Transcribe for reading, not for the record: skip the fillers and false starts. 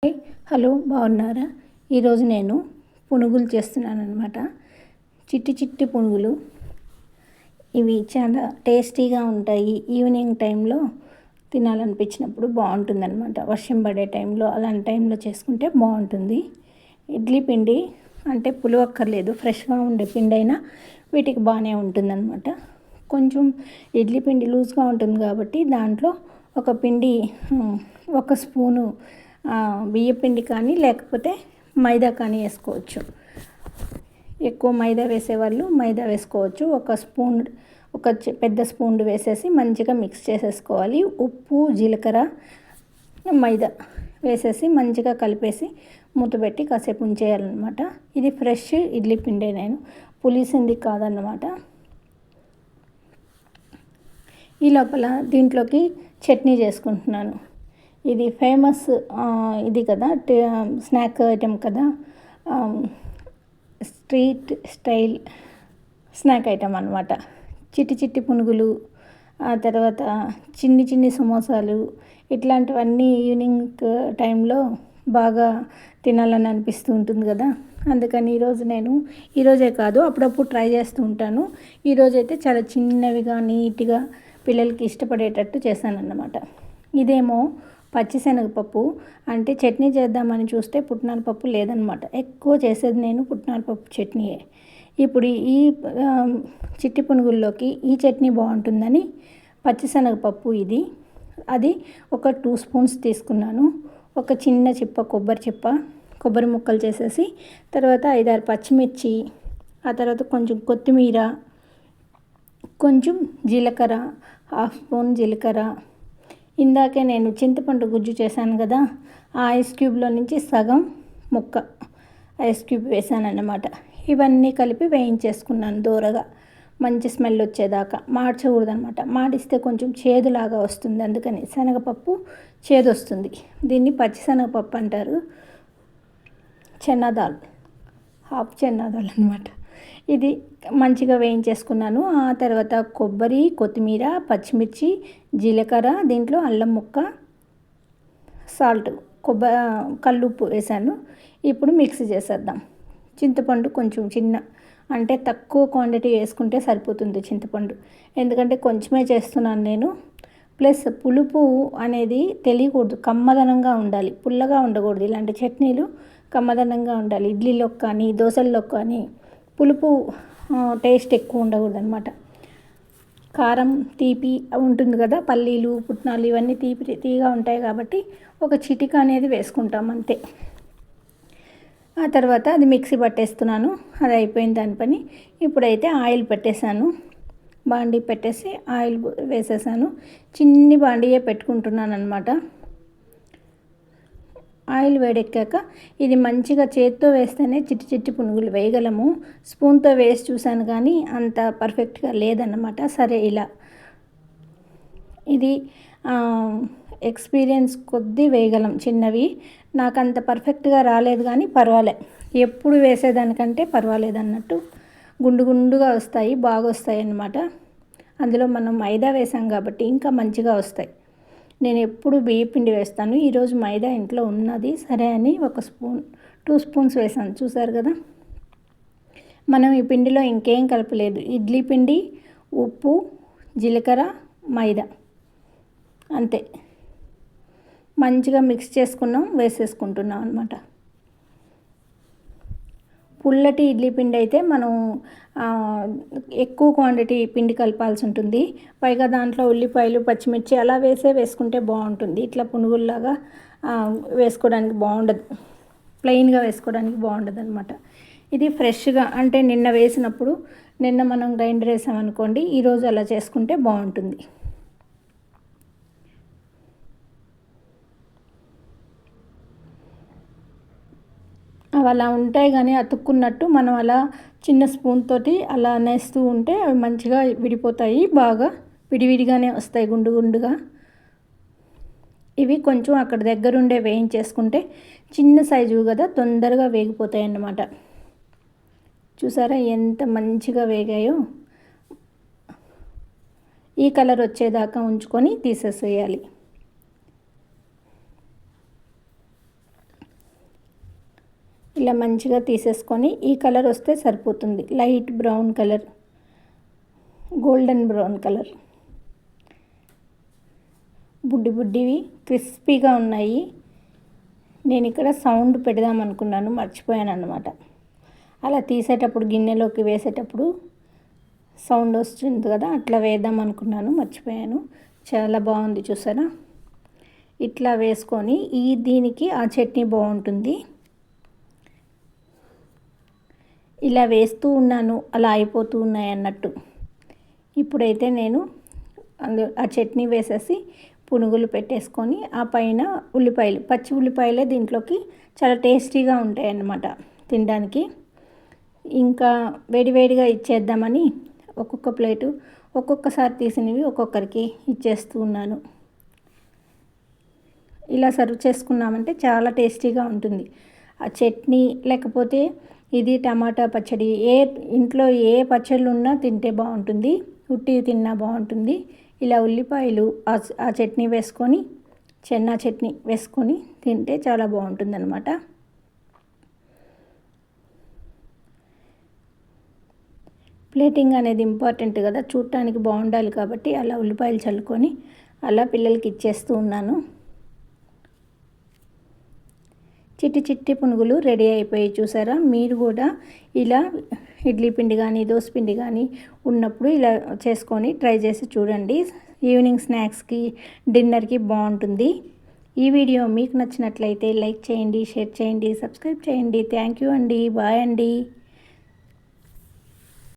Hi hello బాగున్నారా? ఈరోజు నేను పునుగులు చేస్తున్నాను అనమాట. చిట్టి చిట్టి పునుగులు. ఇవి చాలా టేస్టీగా ఉంటాయి. ఈవినింగ్ టైంలో తినాలనిపించినప్పుడు బాగుంటుందన్నమాట. వర్షం పడే టైంలో అలాంటి టైంలో చేసుకుంటే బాగుంటుంది. ఇడ్లీ పిండి అంటే పులవక్కర్లేదు, ఫ్రెష్గా ఉండే పిండి అయినా వీటికి బాగానే ఉంటుందన్నమాట. కొంచెం ఇడ్లీ పిండి లూజ్గా ఉంటుంది కాబట్టి దాంట్లో ఒక పిండి ఒక స్పూను బియ్యపిండి కానీ లేకపోతే మైదా కానీ వేసుకోవచ్చు. ఎక్కువ మైదా వేసేవాళ్ళు మైదా వేసుకోవచ్చు. ఒక స్పూన్ పెద్ద స్పూన్ వేసేసి మంచిగా మిక్స్ చేసేసుకోవాలి. ఉప్పు, జీలకర్ర, మైదా వేసేసి మంచిగా కలిపేసి మూత పెట్టి కాసేపు ఉంచేయాలన్నమాట. ఇది ఫ్రెష్ ఇడ్లీ పిండి, నేను పులిసింది కాదన్నమాట. ఈ లోపల దీంట్లోకి చట్నీ చేసుకుంటున్నాను. ఇది ఫేమస్ ఇది కదా, స్నాక్ ఐటెం కదా, స్ట్రీట్ స్టైల్ స్నాక్ ఐటెం అనమాట. చిట్టి చిట్టి పునుగులు, ఆ తర్వాత చిన్ని చిన్ని సమోసాలు, ఇట్లాంటివన్నీ ఈవినింగ్ టైంలో బాగా తినాలని అనిపిస్తూ ఉంటుంది కదా. అందుకని ఈరోజే కాదు అప్పుడప్పుడు ట్రై చేస్తూ ఉంటాను. ఈరోజైతే చాలా చిన్నవిగా నీట్గా పిల్లలకి ఇష్టపడేటట్టు చేశానన్నమాట. ఇదేమో పచ్చిశనగపప్పు, అంటే చట్నీ చేద్దామని చూస్తే పుట్నాల పప్పు లేదనమాట. ఎక్కువ చేసేది నేను పుట్నాల పప్పు చట్నీయే. ఇప్పుడు ఈ చిట్టి పునుగుల్లోకి ఈ చట్నీ బాగుంటుందని పచ్చిశనగపప్పు అది ఒక 2 స్పూన్స్ తీసుకున్నాను. ఒక చిన్న కొబ్బరి ముక్కలు చేసేసి, తర్వాత 5-6 పచ్చిమిర్చి, ఆ తర్వాత కొంచెం కొత్తిమీర, కొంచెం జీలకర్ర, 1/2 స్పూన్ జీలకర్ర. ఇందాకే నేను చింతపండు గుజ్జు చేశాను కదా, ఆ ఐస్ క్యూబ్లో నుంచి సగం ముక్క ఐస్ క్యూబ్ వేసాను అన్నమాట. ఇవన్నీ కలిపి వేయించేసుకున్నాను దూరగా, మంచి స్మెల్ వచ్చేదాకా. మార్చకూడదు అనమాట, మాడిస్తే కొంచెం చేదులాగా వస్తుంది. అందుకని శనగపప్పు చేదు వస్తుంది. దీన్ని పచ్చిశనగపప్పు అంటారు. హాఫ్ చెన్నాదాల్ అనమాట. ఇది మంచిగా వేయించేసుకున్నాను. ఆ తర్వాత కొబ్బరి, కొత్తిమీర, పచ్చిమిర్చి, జీలకర్ర, దీంట్లో అల్లం ముక్క, సాల్ట్, కల్లుప్పు వేసాను. ఇప్పుడు మిక్స్ చేసేద్దాం. చింతపండు కొంచెం అంటే తక్కువ క్వాంటిటీ వేసుకుంటే సరిపోతుంది చింతపండు, ఎందుకంటే కొంచెమే చేస్తున్నాను నేను. ప్లస్ పులుపు అనేది తెలియకూడదు, కమ్మదనంగా ఉండాలి, పుల్లగా ఉండకూడదు. ఇలాంటి చట్నీలు కమ్మదనంగా ఉండాలి. ఇడ్లీలోకి కానీ దోశల్లోకి కానీ పులుపు టేస్ట్ ఎక్కువ ఉండకూడదు అనమాట. కారం, తీపి ఉంటుంది కదా, పల్లీలు, పుట్నాలు ఇవన్నీ తీగా ఉంటాయి కాబట్టి ఒక చిటిక అనేది వేసుకుంటాం అంతే. ఆ తర్వాత అది మిక్సీ పట్టేస్తున్నాను. అది అయిపోయిన దాని పని. ఇప్పుడైతే ఆయిల్ పెట్టేశాను. బాండీ పెట్టేసి ఆయిల్ వేసేసాను. చిన్ని బాండీయే పెట్టుకుంటున్నాను అనమాట. ఆయిల్ వేడెక్కాక ఇది మంచిగా చేత్తో వేస్తేనే చిట్టి చిట్టి పునుగులు వేయగలము. స్పూన్తో వేసి చూశాను కానీ అంత పర్ఫెక్ట్గా లేదన్నమాట. సరే, ఇది ఎక్స్పీరియన్స్ కొద్దీ వేయగలం చిన్నవి. నాకు అంత పర్ఫెక్ట్గా రాలేదు కానీ పర్వాలే, ఎప్పుడు వేసేదానికంటే పర్వాలేదు అన్నట్టు గుండుగా వస్తాయి, బాగా వస్తాయి అన్నమాట. అందులో మనం మైదా వేసాం కాబట్టి ఇంకా మంచిగా వస్తాయి. నేను ఎప్పుడు బియ్యపిండి వేస్తాను. ఈరోజు మైదా ఇంట్లో ఉన్నది సరే అని 2 స్పూన్స్ వేసాను. చూసారు కదా, మనం ఈ పిండిలో ఇంకేం కలపలేదు. ఇడ్లీ పిండి, ఉప్పు, జీలకర్ర, మైదా, అంతే. మంచిగా మిక్స్ వేసేసుకుంటున్నాం అనమాట. పుల్లటి ఇడ్లీ పిండి అయితే మనం ఎక్కువ క్వాంటిటీ పిండి కలపాల్సి ఉంటుంది. పైగా దాంట్లో ఉల్లిపాయలు, పచ్చిమిర్చి అలా వేసుకుంటే బాగుంటుంది. ఇట్లా పునుగుల్లాగా వేసుకోవడానికి బాగుండదు, ప్లెయిన్గా వేసుకోవడానికి బాగుండదు అనమాట. ఇది ఫ్రెష్గా అంటే నిన్న మనం గ్రైండర్ వేసామనుకోండి, ఈరోజు అలా చేసుకుంటే బాగుంటుంది. అవి అలా ఉంటాయి కానీ అతుక్కున్నట్టు, మనం అలా చిన్న స్పూన్ తోటి అలా నేస్తూ ఉంటే అవి మంచిగా విడిపోతాయి, బాగా విడివిడిగానే వస్తాయి గుండుగా. ఇవి కొంచెం అక్కడ దగ్గరుండే వేయించేసుకుంటే చిన్న సైజు కదా, తొందరగా వేగిపోతాయి అన్నమాట. చూసారా ఎంత మంచిగా వేగాయో. ఈ కలర్ వచ్చేదాకా ఉంచుకొని తీసేసేయాలి. ఇలా మంచిగా తీసేసుకొని ఈ కలర్ వస్తే సరిపోతుంది. Light brown colour, golden brown colour. బుడ్డి బుడ్డివి క్రిస్పీగా ఉన్నాయి. నేను ఇక్కడ సౌండ్ పెడదాం అనుకున్నాను, మర్చిపోయాను అన్నమాట. అలా తీసేటప్పుడు గిన్నెలోకి వేసేటప్పుడు సౌండ్ వస్తుంది కదా, అట్లా వేద్దాం అనుకున్నాను, మర్చిపోయాను. చాలా బాగుంది చూసారా. ఇట్లా వేసుకొని దీనికి ఆ చట్నీ బాగుంటుంది. ఇలా వేస్తూ ఉన్నాను, అలా అయిపోతూ ఉన్నాయి అన్నట్టు. ఇప్పుడైతే నేను ఆ చట్నీ వేసేసి పునుగులు పెట్టేసుకొని ఆ పైన ఉల్లిపాయలు, పచ్చి ఉల్లిపాయలే దీంట్లోకి చాలా టేస్టీగా ఉంటాయి అన్నమాట తినడానికి. ఇంకా వేడివేడిగా ఇచ్చేద్దామని ఒక్కొక్క ప్లేటు ఒక్కొక్కసారి తీసినవి ఒక్కొక్కరికి ఇచ్చేస్తూ ఉన్నాను. ఇలా సర్వ్ చేసుకున్నామంటే చాలా టేస్టీగా ఉంటుంది. ఆ చట్నీ లేకపోతే ఇది టమాటా పచ్చడి, ఇంట్లో ఏ పచ్చళ్ళు ఉన్నా తింటే బాగుంటుంది, ఉట్టివి తిన్నా బాగుంటుంది. ఇలా ఉల్లిపాయలు ఆ చట్నీ వేసుకొని, చెన్నా చట్నీ వేసుకొని తింటే చాలా బాగుంటుందన్నమాట. ప్లేటింగ్ అనేది ఇంపార్టెంట్ కదా, చూడటానికి బాగుండాలి కాబట్టి అలా ఉల్లిపాయలు చల్లుకొని అలా పిల్లలకి ఇచ్చేస్తూ ఉన్నాను. చిట్టి చిట్టి పునుగులు రెడీ అయిపోయి చూసారా. మీరు కూడా ఇలా ఇడ్లీ పిండి కానీ దోశ పిండి కానీ ఉన్నప్పుడు ఇలా చేసుకొని ట్రై చేసి చూడండి. ఈవినింగ్ స్నాక్స్కి, డిన్నర్కి బాగుంటుంది. ఈ వీడియో మీకు నచ్చినట్లయితే లైక్ చేయండి, షేర్ చేయండి, సబ్స్క్రైబ్ చేయండి. థ్యాంక్ యూ అండి. బాయ్ అండి.